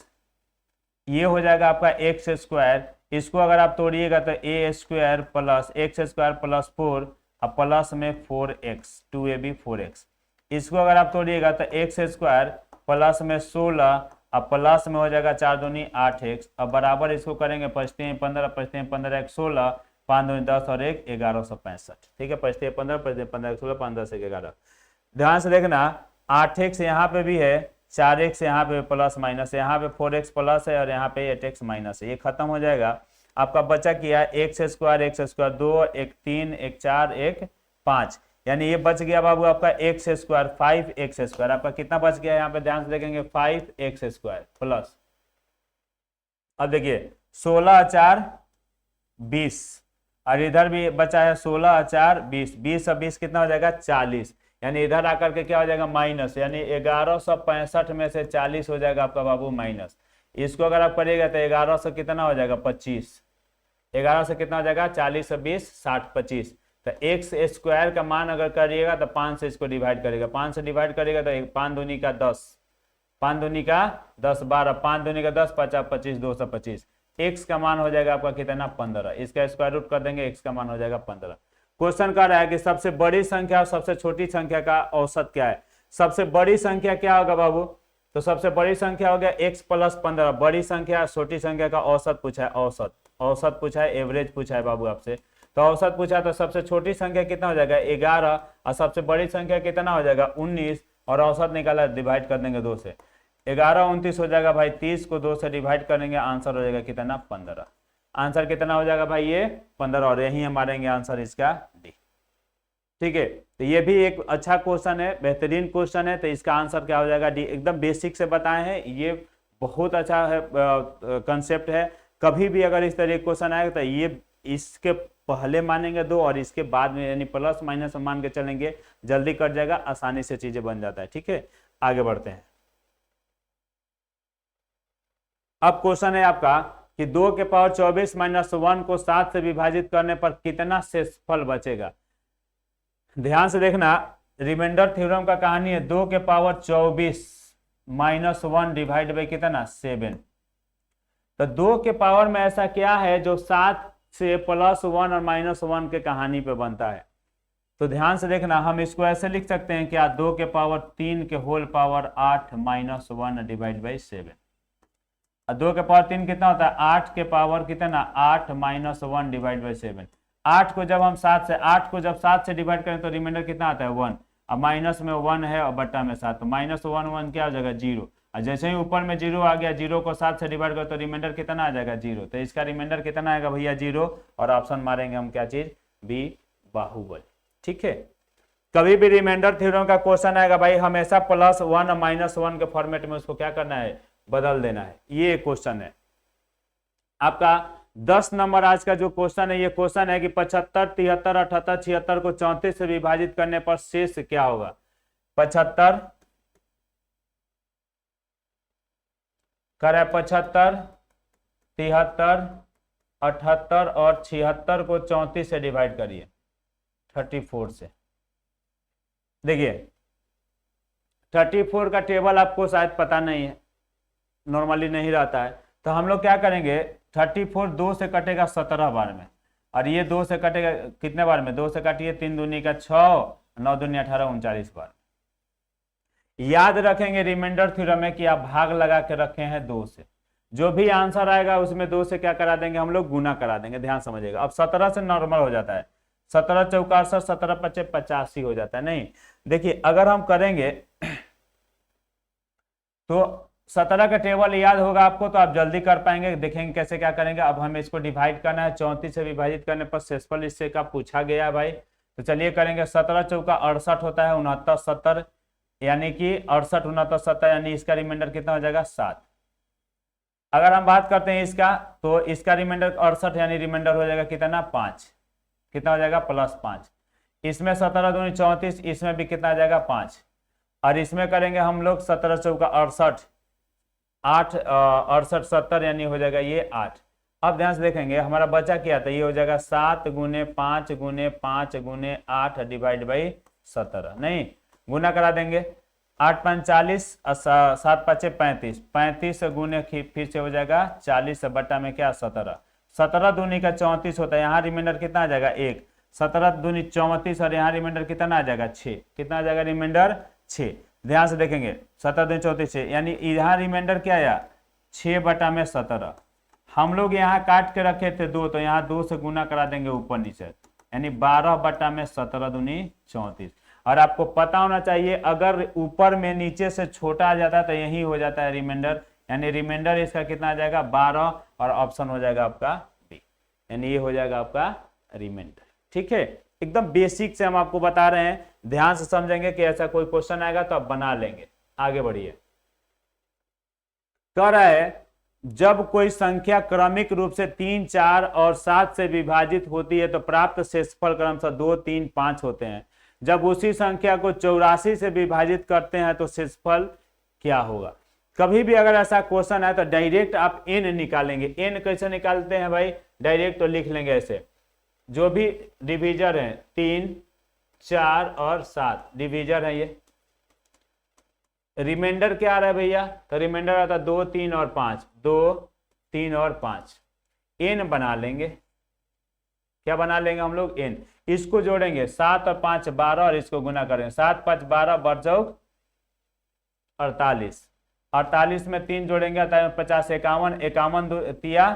ये हो जाएगा आपका एक्स स्क्वायर। इसको अगर आप तोड़िएगा तो A square plus x square plus 4 और प्लस में 4x, 2ab 4x। इसको अगर आप तोड़िएगा तो एक्स स्क्वायर प्लस में 16 और प्लस में हो जाएगा 4 दूनी 8x, अब बराबर इसको करेंगे, 5 15 1 16, 5 दूनी 10 और 1 1165, ठीक है। 5 15 15 1 16, 5 10 1 11। ध्यान से देखना, 8x यहाँ पे भी है, 4x यहाँ पे प्लस माइनस, यहाँ पे 4x प्लस है और यहाँ पे 8x माइनस है, ये खत्म हो जाएगा। आपका बचा किया एक्स स्क्वायर 2 1 3 1 4 1 5, यानी ये बच गया बाबू आपका एक्स स्क्वायर 5x स्क्वायर। आपका कितना बच गया यहाँ पे, ध्यान से देखेंगे, 5x स्क्वायर प्लस, अब देखिए 16 4 20, और इधर भी बचा है 16 4 20, 20 और 20 कितना हो जाएगा, 40, यानी इधर आकर के क्या हो जाएगा, माइनस, यानी 1165 में से 40 हो जाएगा आपका बाबू माइनस। इसको अगर आप करिएगा तो 1100 कितना हो जाएगा, 25, 11 से कितना हो जाएगा, 40 और 20 60 25, तो एक्स स्क्वायर का मान अगर करिएगा तो 5 से इसको डिवाइड करेगा, 5 से डिवाइड करेगा तो 5 दूनी का 10, 5 दूनी का 10 12, 5 दूनी का 10 50 25 225, एक्स का मान हो जाएगा आपका कितना, 15, इसका स्क्वायर रूट कर देंगे, एक्स का मान हो जाएगा 15। क्वेश्चन कर रहा है कि सबसे बड़ी संख्या और सबसे छोटी संख्या का औसत क्या है। सबसे बड़ी संख्या क्या होगा बाबू, तो सबसे बड़ी संख्या हो गया x प्लस 15, बड़ी संख्या, छोटी संख्या का औसत पूछा है, औसत पूछा है, एवरेज पूछा है बाबू आपसे, तो औसत पूछा तो सबसे छोटी संख्या कितना हो जाएगा 11, और सबसे बड़ी संख्या कितना हो जाएगा 19, और औसत निकाला, डिवाइड कर देंगे 2 से, 11 29 हो जाएगा भाई, 30 को 2 से डिवाइड करेंगे, आंसर हो जाएगा कितना, 15। आंसर कितना हो जाएगा भाई, ये 15, और यही हम मारेंगे आंसर इसका डी, ठीक है। तो ये भी एक अच्छा क्वेश्चन है, बेहतरीन क्वेश्चन है, तो इसका आंसर क्या हो जाएगा डी। एकदम बेसिक से बताए हैं, ये बहुत अच्छा है, कंसेप्ट है। कभी भी अगर इस तरह क्वेश्चन आएगा तो ये इसके पहले मानेंगे 2 और इसके बाद में, यानी प्लस माइनस मान के चलेंगे, जल्दी कट जाएगा, आसानी से चीजें बन जाता है, ठीक है। आगे बढ़ते हैं। अब क्वेश्चन है आपका कि 2 के पावर 24 माइनस 1 को 7 से विभाजित करने पर कितना शेषफल बचेगा। ध्यान से देखना, रिमाइंडर थ्योरम का कहानी है, 2 के पावर 24 माइनस 1 डिवाइड बाई कितना, 7। तो 2 के पावर में ऐसा क्या है जो 7 से प्लस 1 और माइनस 1 के कहानी पे बनता है। तो ध्यान से देखना, हम इसको ऐसे लिख सकते हैं क्या, 2 के पावर 3 के whole power 8 minus 1 divide by 7। 2 के पावर 3 कितना होता है, 8 के पावर कितना, 8 माइनस 1 डिवाइड बाई 7। 8 को जब हम 7 से डिवाइड करें तो रिमाइंडर कितना आता है 1, अब माइनस में 1 है और बट्टा में 7, तो माइनस 1 1 क्या हो जाएगा 0, और जैसे ही ऊपर में 0 आ गया, 0 को 7 से डिवाइड करें तो रिमाइंडर कितना आ जाएगा 0, तो इसका रिमाइंडर कितना आएगा भैया 0, और ऑप्शन मारेंगे हम क्या चीज, बी बाहुबल, ठीक है। कभी भी रिमाइंडर थ्योरम का क्वेश्चन आएगा भाई, हमेशा प्लस 1 और माइनस 1 के फॉर्मेट में उसको क्या करना है, बदल देना है। ये क्वेश्चन है आपका 10 नंबर आज का जो क्वेश्चन है, ये क्वेश्चन है कि 75 73 78 76 को 34 से विभाजित करने पर शेष क्या होगा। 75 75 73 78 और 76 को 34 से डिवाइड करिए, 34 से। देखिए 34 का टेबल आपको शायद पता नहीं है, नॉर्मली नहीं रहता है, तो हम लोग क्या करेंगे, 34 2 से कटेगा 17 बार में, और ये 2 से कटेगा कितने बार में, 2 से काटिए, 3 दूनी का 6, 9 दूनी 18 39 बार। याद रखेंगे रिमाइंडर थ्योरम में कि आप भाग लगा के रखे हैं 2 से, जो भी आंसर आएगा उसमें 2 से क्या करा देंगे हम लोग, गुना करा देंगे। ध्यान समझिएगा, अब 17 से नॉर्मल हो जाता है, 17 चौका 68, 17 पचे 85 हो जाता है। नहीं देखिए, अगर हम करेंगे तो 17 का टेबल याद होगा आपको तो आप जल्दी कर पाएंगे। देखेंगे कैसे क्या करेंगे। अब हमें इसको डिवाइड करना है, 34 से विभाजित करने पर शेषफल इससे का पूछा गया भाई। तो चलिए करेंगे। 17 चौका 68 होता है, 69 70, यानी कि 68 69 70, यानी इसका रिमाइंडर कितना हो जाएगा 7। अगर हम बात करते हैं इसका, तो इसका रिमाइंडर 68 यानी रिमाइंडर हो जाएगा कितना 5, कितना हो जाएगा +5। इसमें 17 दूनी 34, इसमें भी कितना आ जाएगा 5, और इसमें करेंगे हम लोग 17 चौका 68 8 68 70, यानी हो जाएगा ये 8। अब ध्यान से देखेंगे हमारा बचा क्या था, ये हो जाएगा 7 गुने 5 गुने 5 गुने 8 डिवाइड बाई 17, नहीं गुना करा देंगे। 8 5 40, 7 5 35, 35 गुने फिर से हो जाएगा 40 बटा में क्या 17, 17 दूनी का 34 होता है, यहाँ रिमाइंडर कितना आ जाएगा 1, 17 दूनी 34, और यहाँ रिमाइंडर कितना आ जाएगा 6, कितना आ जाएगा रिमाइंडर 6। ध्यान से देखेंगे 17 दूनी 34 6, यानी यहाँ रिमाइंडर क्या आया 6 बटा में 17। हम लोग यहाँ काट के रखे थे 2, तो यहाँ 2 से गुना करा देंगे ऊपर नीचे, यानी 12 बटा में 17 दूनी 34। और आपको पता होना चाहिए अगर ऊपर में नीचे से छोटा आ जाता है तो यही हो जाता है रिमाइंडर, यानी रिमाइंडर इसका कितना आ जाएगा 12, और ऑप्शन हो जाएगा आपका बी, यानी ये हो जाएगा आपका रिमाइंडर। ठीक है, एकदम बेसिक से हम आपको बता रहे हैं, ध्यान से समझेंगे कि ऐसा कोई क्वेश्चन आएगा तो आप बना लेंगे। आगे बढ़िए। कह रहा है जब कोई संख्या क्रमिक रूप से 3 4 और 7 से विभाजित होती है तो प्राप्त शेषफल क्रमशः 2 3 5 होते हैं। जब उसी संख्या को 84 से विभाजित करते हैं तो शेषफल क्या होगा। कभी भी अगर ऐसा क्वेश्चन है तो डायरेक्ट आप n निकालेंगे। n कैसे निकालते हैं भाई, डायरेक्ट तो लिख लेंगे ऐसे, जो भी डिवीजर है 3 4 और 7 डिवीजर है ये। रिमाइंडर क्या आ रहा है भैया, तो रिमाइंडर आता है 2 3 और 5, 2 3 और 5, n बना लेंगे। क्या बना लेंगे हम लोग n, इसको जोड़ेंगे 7 और 5 12, और इसको गुना करेंगे 7 5 12 बरचौक 48, 48 में 3 जोड़ेंगे 50 51, 51 तिया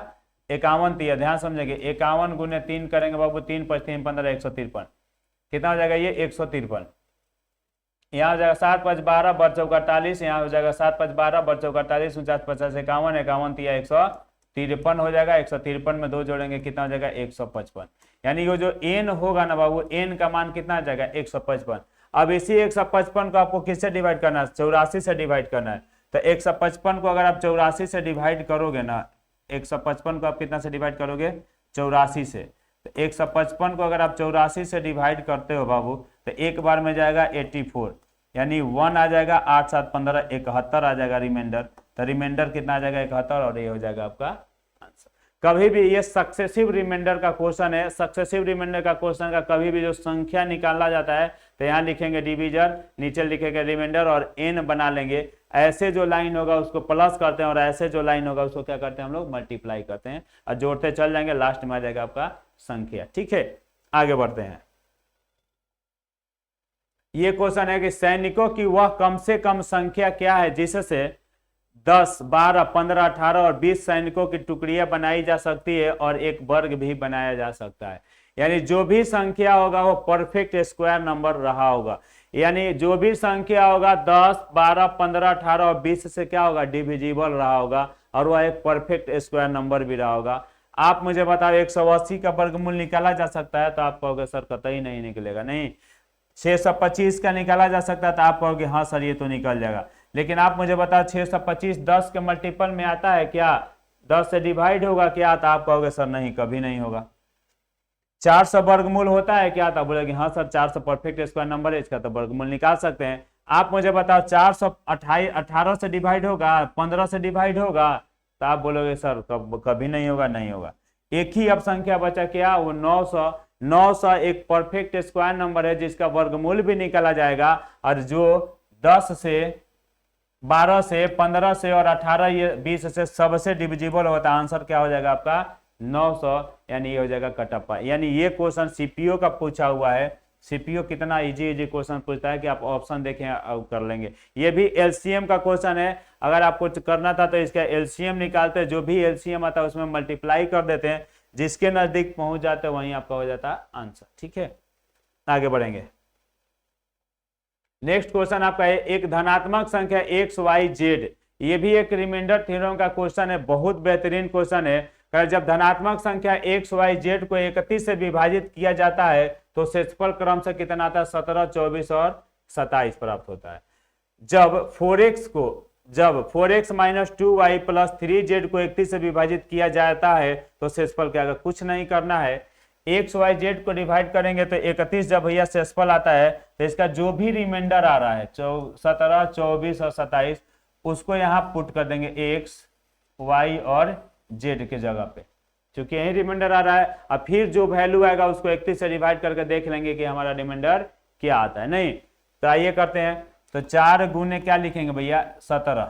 51 तिया, ध्यान समझेंगे 51 गुने 3 करेंगे बाबू, 3 5 3 15 153, कितना हो जाएगा ये 153। यहाँ हो जाएगा 7 5 12 बरचौक 48, यहाँ हो जाएगा 7 5 12 बरचौक 48, 49 50 51, 51 तिया 153 हो जाएगा। 153 में 2 जोड़ेंगे कितना हो जाएगा 155, यानी ये जो n होगा ना बाबू, n का मान कितना आ जाएगा 155। अब इसी 155 को आपको किससे डिवाइड करना है, 84 से डिवाइड करना है। तो 155 को अगर आप 84 से डिवाइड करोगे ना, 155 को आप कितना से डिवाइड करोगे 84 से, तो 155 को अगर आप 84 से डिवाइड करते हो बाबू तो एक बार में जाएगा 84, यानी 1 आ जाएगा, 8 7 15 71 आ जाएगा रिमाइंडर। तो रिमाइंडर कितना आ जाएगा 71, और ये हो जाएगा आपका आंसर। कभी भी ये सक्सेसिव रिमाइंडर का क्वेश्चन है, सक्सेसिव रिमाइंडर का क्वेश्चन का कभी भी जो संख्या निकाला जाता है तो यहाँ लिखेंगे डिवीजर, नीचे लिखेंगे रिमाइंडर और n बना लेंगे। ऐसे जो लाइन होगा उसको प्लस करते हैं और ऐसे जो लाइन होगा उसको क्या करते हैं हम लोग मल्टीप्लाई करते हैं और जोड़ते चल जाएंगे, लास्ट में आ जाएगा आपका संख्या। ठीक है, आगे बढ़ते हैं। ये क्वेश्चन है कि सैनिकों की वह कम से कम संख्या क्या है जिससे 10 12 15 18 और 20 सैनिकों की टुकड़ियां बनाई जा सकती है और एक वर्ग भी बनाया जा सकता है। यानी जो भी संख्या होगा वो परफेक्ट स्क्वायर नंबर रहा होगा, यानी जो भी संख्या होगा 10 12 15 18 और 20 से क्या होगा डिविजिबल रहा होगा और वह एक परफेक्ट स्क्वायर नंबर भी रहा होगा। आप मुझे बताओ 180 का वर्गमूल निकाला जा सकता है, तो आप कहोगे सर कतई नहीं निकलेगा। नहीं, 625 का निकाला जा सकता है, तो आप कहोगे हाँ सर ये तो निकल जाएगा। लेकिन आप मुझे बताओ 625 10 के मल्टीपल में आता है क्या, 10 से डिवाइड होगा क्या, तो आप कहोगे सर नहीं कभी नहीं होगा। 400 वर्गमूल होता है क्या, तो बोलेगे हाँ सर 400 परफेक्ट स्क्वायर नंबर है, इसका तो वर्गमूल निकाल सकते हैं। आप मुझे बताओ 418 से डिवाइड होगा, 15 से डिवाइड होगा, तो आप बोलोगे सर कभी नहीं होगा, नहीं होगा। एक ही अब संख्या बचा क्या, वो 900। 900 एक परफेक्ट स्क्वायर नंबर है जिसका वर्गमूल भी निकाला जाएगा और जो 10 से 12 से 15 से और 18 ये 20 से सबसे डिविजिबल होता है। आंसर क्या हो जाएगा आपका 900, यानी ये हो जाएगा कटप्पा। यानी ये क्वेश्चन सीपीओ का पूछा हुआ है। सीपीओ कितना इजी क्वेश्चन पूछता है कि आप ऑप्शन देखें अब कर लेंगे। ये भी एलसीएम का क्वेश्चन है, अगर आपको करना था तो इसका एलसीएम निकालते हैं, जो भी एलसीएम आता है उसमें मल्टीप्लाई कर देते हैं, जिसके नजदीक पहुंच जाते हैं वहीं आपका हो जाता है आंसर। ठीक है, आगे बढ़ेंगे। नेक्स्ट क्वेश्चन आपका है, एक धनात्मक संख्या XYZ ये भी एक रिमाइंडर थ्योरम का क्वेश्चन है, बहुत बेहतरीन क्वेश्चन है। जब धनात्मक संख्या एक्स वाई जेड को 31 से विभाजित किया जाता है तो शेषफल क्रम से कितना आता है, 17, 24 और 27 प्राप्त होता है। जब 4x minus 2y plus 3z को 31 से विभाजित किया जाता है तो शेषफल क्या होगा, कुछ नहीं करना है, एक्स वाई जेड को डिवाइड करेंगे तो 31 जब भैया शेषफल आता है तो इसका जो भी रिमाइंडर आ रहा है 17, 24 और 27 उसको यहाँ पुट कर देंगे एक्स वाई और जेड के जगह पे, क्योंकि यही रिमाइंडर आ रहा है। अब फिर जो वैल्यू आएगा उसको 31 से डिवाइड करके देख लेंगे कि हमारा रिमाइंडर क्या आता है। नहीं तो आइए करते हैं, तो 4 गुने क्या लिखेंगे भैया 17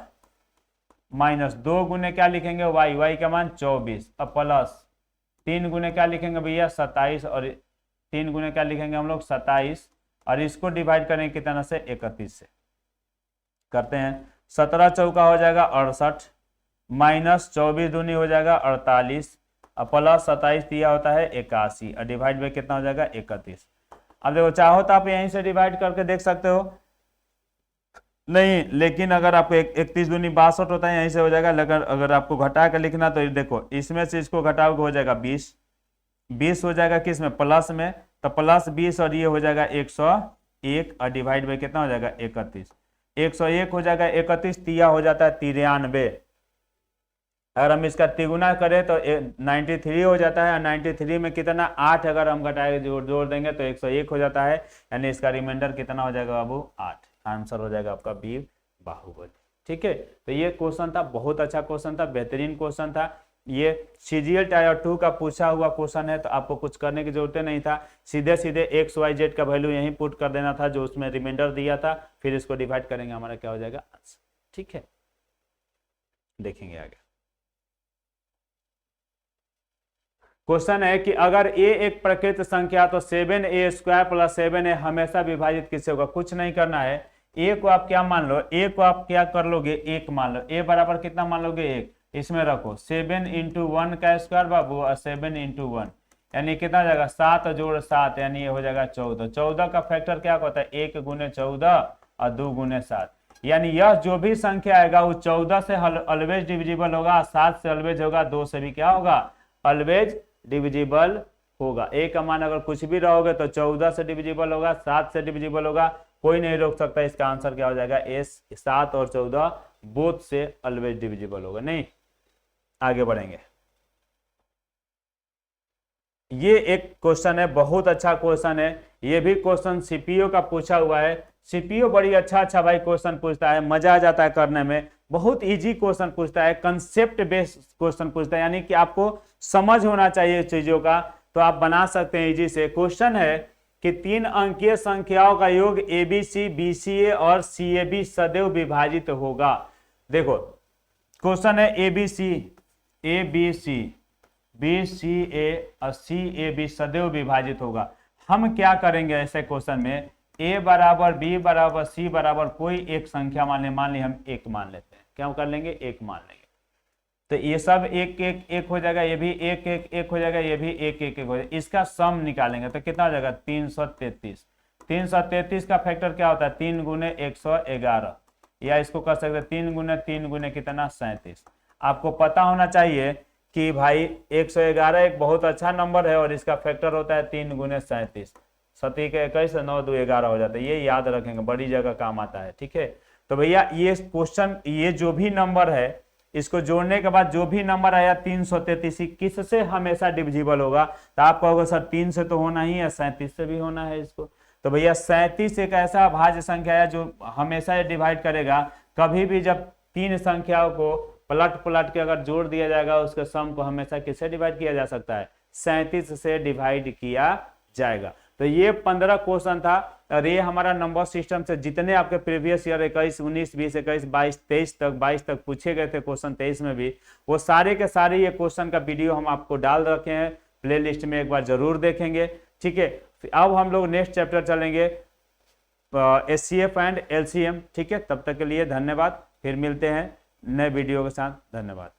माइनस 2 गुने क्या लिखेंगे वाई का मान 24 अब प्लस 3 गुने क्या लिखेंगे भैया 27 और 3 गुने क्या लिखेंगे हम लोग 27 और इसको डिवाइड करेंगे कितना से 31 से। करते हैं 17 चौका हो जाएगा 68 माइनस 24 दूनी हो जाएगा 48 और प्लस 27 दिया होता है 81 और डिवाइड में कितना हो जाएगा 31। अब देखो चाहो तो आप यहीं से डिवाइड करके देख सकते हो, नहीं लेकिन अगर आपको 31 दूनी 62 होता है यहीं से हो जाएगा। लेकिन अगर आपको घटा कर लिखना तो देखो इसमें से इसको घटाओगे हो जाएगा 20 हो जाएगा किस में प्लस में, तो प्लस 20 और ये हो जाएगा 101 और डिवाइड बाई कितना हो जाएगा 31। 101 हो जाएगा 31, तिया हो जाता है 93। अगर हम इसका तिगुना करें तो 93 हो जाता है और 93 में कितना 8 अगर हम घटाए जोड़ देंगे तो 101 हो जाता है, यानी इसका रिमाइंडर कितना हो जाएगा बाबू 8। आंसर हो जाएगा आपका बी बाहुबली। ठीक है, तो ये क्वेश्चन था, बहुत अच्छा क्वेश्चन था, बेहतरीन क्वेश्चन था। ये CGL टायर 2 का पूछा हुआ क्वेश्चन है, तो आपको कुछ करने की जरूरत नहीं था, सीधे सीधे एक्स वाई जेड का वैल्यू यहीं पुट कर देना था जो उसमें रिमाइंडर दिया था, फिर इसको डिवाइड करेंगे हमारा क्या हो जाएगा आंसर। ठीक है, देखेंगे आगे। क्वेश्चन है कि अगर a एक प्रकृत संख्या तो 7a स्क्वायर प्लस 7a हमेशा विभाजित किससे होगा, कुछ नहीं करना है। a को आप क्या मान लो, a को आप क्या कर लोगे 1 मान लो, a बराबर कितना मान लोगे 1, इसमें रखो 7 इंटू 1 का स्क्वायर बाबू और 7 इंटू 1 यानी कितना हो जाएगा 7 जोड़ 7 यानी ये हो जाएगा 14। 14 का फैक्टर क्या होता है 1 गुने 14 और 2 गुने 7, यानी यह जो भी संख्या आएगा वो 14 से ऑलवेज डिविजिबल होगा, 7 से ऑलवेज होगा, 2 से भी क्या होगा ऑलवेज डिविजिबल होगा। a का मान अगर कुछ भी रहोगे तो 14 से डिविजिबल होगा, 7 से डिविजिबल होगा, कोई नहीं रोक सकता। इसका आंसर क्या हो जाएगा 7 और 14 बोथ से ऑलवेज डिविजिबल होगा। नहीं, आगे बढ़ेंगे। ये एक क्वेश्चन है, बहुत अच्छा क्वेश्चन है, ये भी क्वेश्चन सीपीओ का पूछा हुआ है। सीपीओ बड़ी अच्छा भाई क्वेश्चन पूछता है, मजा आ जाता है करने में, बहुत इजी क्वेश्चन पूछता है, कंसेप्ट बेस्ड क्वेश्चन पूछता है, यानी कि आपको समझ होना चाहिए चीजों का, तो आप बना सकते हैं इजी से। क्वेश्चन है कि 3 अंकीय संख्याओं का योग ABC, BCA और CAB सदैव विभाजित होगा। देखो क्वेश्चन है ABC, BCA और CAB सदैव विभाजित होगा। हम क्या करेंगे ऐसे क्वेश्चन में, A बराबर B बराबर C बराबर कोई एक संख्या मान ली हम 1 मान लेते हैं, क्या कर लेंगे 1 मान लेंगे, तो ये सब 1 हो जाएगा, ये भी 1 हो जाएगा, ये भी 1 हो जाएगा। इसका सम निकालेंगे तो कितना हो जाएगा 333। 333 का फैक्टर क्या होता है 3 गुने 111, या इसको कर सकते हैं 3 गुने कितना 37। आपको पता होना चाहिए कि भाई 111 एक बहुत अच्छा नंबर है और इसका फैक्टर होता है 3 गुने 37, 7 के 21 9 2 11 हो जाता है, ये याद रखेंगे, बड़ी जगह काम आता है। ठीक है, तो भैया ये क्वेश्चन, ये जो भी नंबर है इसको जोड़ने के बाद जो भी नंबर आया 333 किससे हमेशा डिविजिबल होगा, तो आप कहोगे सर 3 से तो होना ही है, 37 से भी होना है इसको। तो भैया 37 एक ऐसा भाज्य संख्या है जो हमेशा डिवाइड करेगा, कभी भी जब 3 संख्याओं को पलट के अगर जोड़ दिया जाएगा उसके सम को हमेशा किससे डिवाइड किया जा सकता है 37 से डिवाइड किया जाएगा। तो ये 15 क्वेश्चन था और ये हमारा नंबर सिस्टम से जितने आपके प्रीवियस ईयर 21, 19, 20, 21, 22, 22 तक पूछे गए थे क्वेश्चन 23 में भी, वो सारे के सारे ये क्वेश्चन का वीडियो हम आपको डाल रखे हैं प्लेलिस्ट में, एक बार जरूर देखेंगे। ठीक है, अब हम लोग नेक्स्ट चैप्टर चलेंगे SCF एंड LCM। ठीक है, तब तक के लिए धन्यवाद, फिर मिलते हैं नए वीडियो के साथ, धन्यवाद।